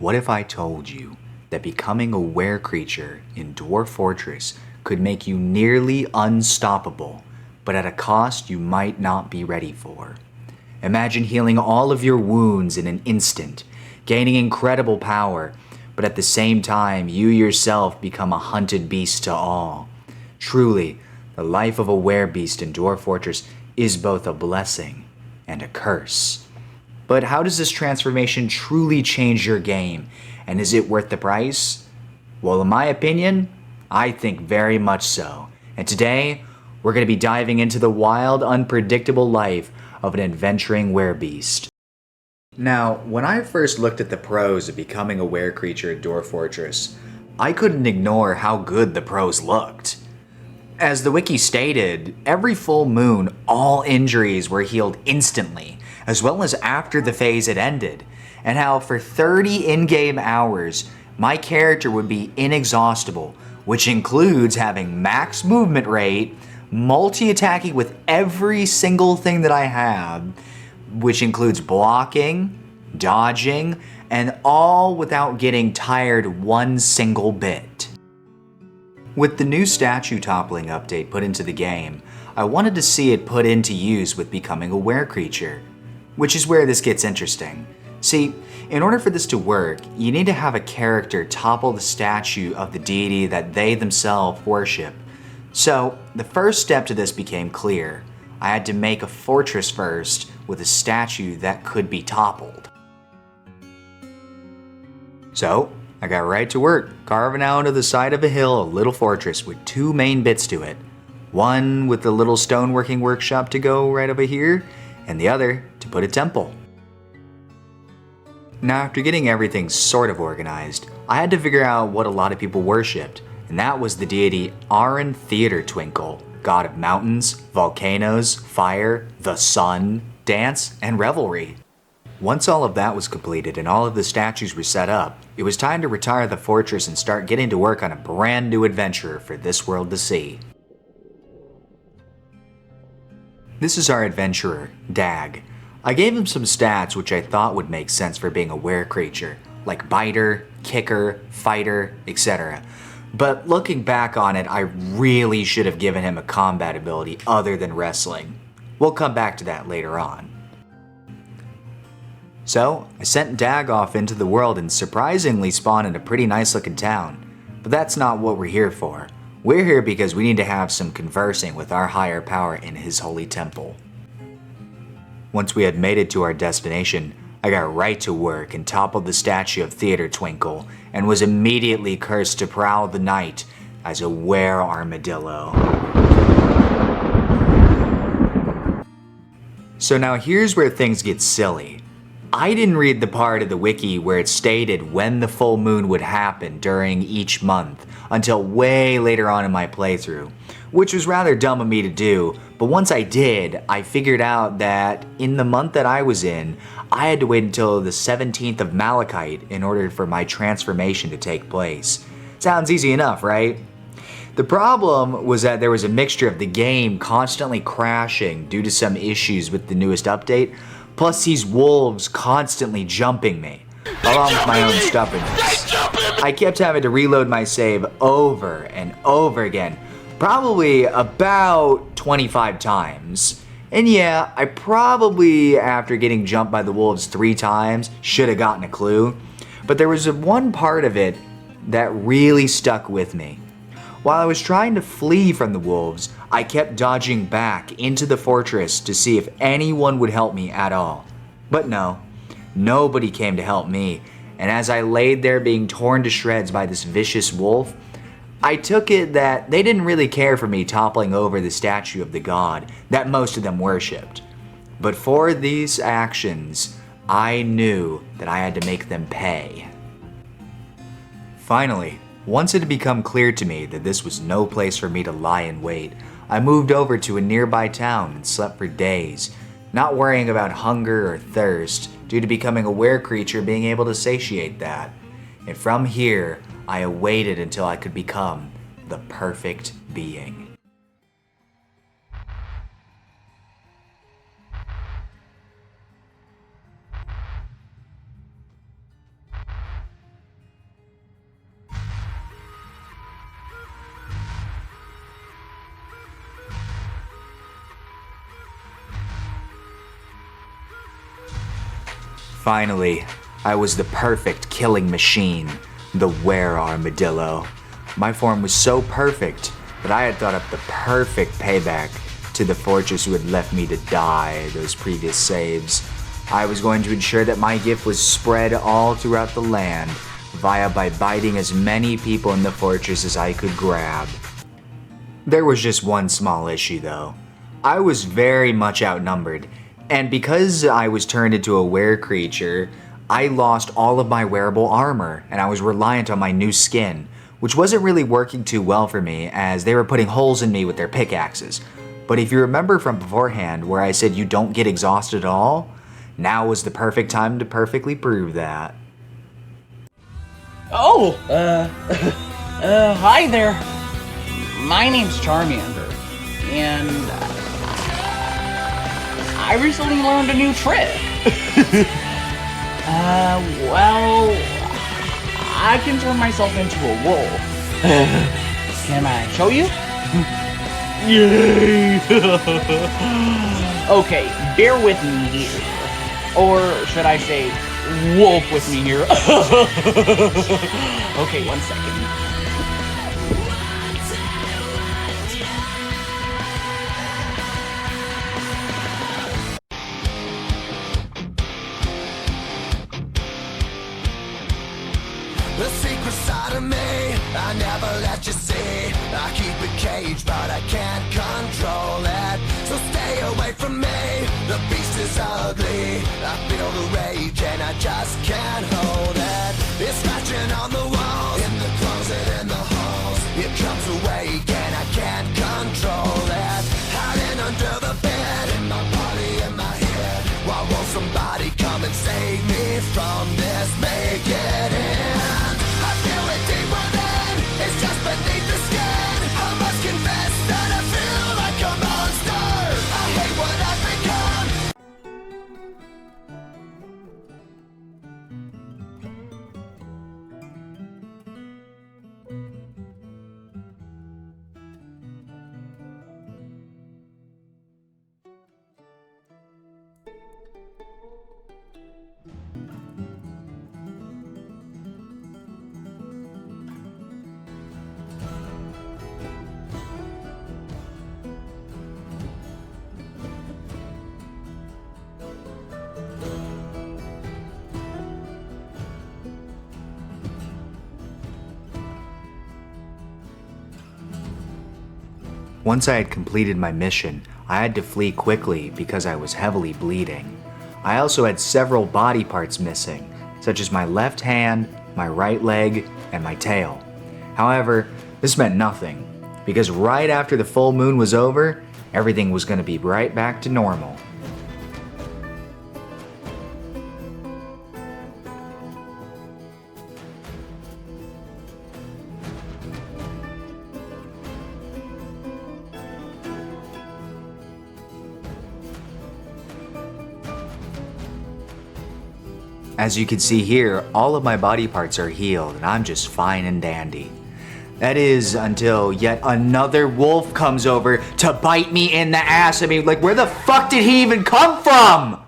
What if I told you that becoming a Werecreature in Dwarf Fortress could make you nearly unstoppable, but at a cost you might not be ready for? Imagine healing all of your wounds in an instant, gaining incredible power, but at the same time you yourself become a hunted beast to all. Truly, the life of a werebeast in Dwarf Fortress is both a blessing and a curse. But how does this transformation truly change your game, and is it worth the price? Well, in my opinion, I think very much so. And today, we're going to be diving into the wild, unpredictable life of an adventuring werebeast. Now, when I first looked at the pros of becoming a werecreature at Dwarf Fortress, I couldn't ignore how good the pros looked. As the wiki stated, every full moon, all injuries were healed instantly, as well as after the phase had ended, and how for 30 in-game hours, my character would be inexhaustible, which includes having max movement rate, multi-attacking with every single thing that I have, which includes blocking, dodging, and all without getting tired one single bit. With the new statue toppling update put into the game, I wanted to see it put into use with becoming a werecreature, which is where this gets interesting. See, in order for this to work, you need to have a character topple the statue of the deity that they themselves worship. So, the first step to this became clear. I had to make a fortress first with a statue that could be toppled. So, I got right to work, carving out of the side of a hill a little fortress with two main bits to it. One with the little stoneworking workshop to go right over here, and the other to put a temple. Now, after getting everything sort of organized, I had to figure out what a lot of people worshipped, and that was the deity Aron Theater Twinkle, god of mountains, volcanoes, fire, the sun, dance, and revelry. Once all of that was completed and all of the statues were set up, it was time to retire the fortress and start getting to work on a brand new adventure for this world to see. This is our adventurer, Dag. I gave him some stats which I thought would make sense for being a werecreature, like biter, kicker, fighter, etc. But looking back on it, I really should have given him a combat ability other than wrestling. We'll come back to that later on. So, I sent Dag off into the world and surprisingly spawned in a pretty nice looking town. But that's not what we're here for. We're here because we need to have some conversing with our higher power in his holy temple. Once we had made it to our destination, I got right to work and toppled the statue of Theater Twinkle and was immediately cursed to prowl the night as a were-armadillo. So now here's where things get silly. I didn't read the part of the wiki where it stated when the full moon would happen during each month until way later on in my playthrough, which was rather dumb of me to do, but once I did, I figured out that in the month that I was in, I had to wait until the 17th of Malachite in order for my transformation to take place. Sounds easy enough, right? The problem was that there was a mixture of the game constantly crashing due to some issues with the newest update, plus these wolves constantly jumping me, along with my own stubbornness. I kept having to reload my save over and over again, probably about 25 times. And yeah, I probably, after getting jumped by the wolves 3 times, should have gotten a clue. But there was one part of it that really stuck with me. While I was trying to flee from the wolves, I kept dodging back into the fortress to see if anyone would help me at all. But no, nobody came to help me, and as I laid there being torn to shreds by this vicious wolf, I took it that they didn't really care for me toppling over the statue of the god that most of them worshipped. But for these actions, I knew that I had to make them pay. Finally, once it had become clear to me that this was no place for me to lie in wait, I moved over to a nearby town and slept for days, not worrying about hunger or thirst due to becoming a werecreature being able to satiate that. And from here, I awaited until I could become the perfect being. Finally, I was the perfect killing machine, the Were-Armadillo. My form was so perfect that I had thought up the perfect payback to the fortress who had left me to die those previous saves. I was going to ensure that my gift was spread all throughout the land by biting as many people in the fortress as I could grab. There was just one small issue though. I was very much outnumbered, and because I was turned into a Werecreature, I lost all of my wearable armor and I was reliant on my new skin, which wasn't really working too well for me as they were putting holes in me with their pickaxes. But if you remember from beforehand where I said you don't get exhausted at all, now was the perfect time to perfectly prove that. Oh, hi there. My name's Charmander, and I recently learned a new trick. Well, I can turn myself into a wolf. Can I show you? Yay! Okay, bear with me here. Or should I say, wolf with me here? Okay, 1 second. The secret side of me, I never let you see. I keep it caged, but I can't control it. So stay away from me, the beast is ugly. I feel the rage and I just can't hold it. It's scratching on the walls, in the closet, in the halls. It comes awake and I can't control it. Hiding under the bed, in my body, in my head. Why won't somebody come and save me from this? Make it end. I feel it deep within, it's just beneath the skin. I must confess that I feel like a monster. I hate what I've become. Once I had completed my mission, I had to flee quickly because I was heavily bleeding. I also had several body parts missing, such as my left hand, my right leg, and my tail. However, this meant nothing, because right after the full moon was over, everything was going to be right back to normal. As you can see here, all of my body parts are healed and I'm just fine and dandy. That is until yet another wolf comes over to bite me in the ass. I mean, like, where the fuck did he even come from?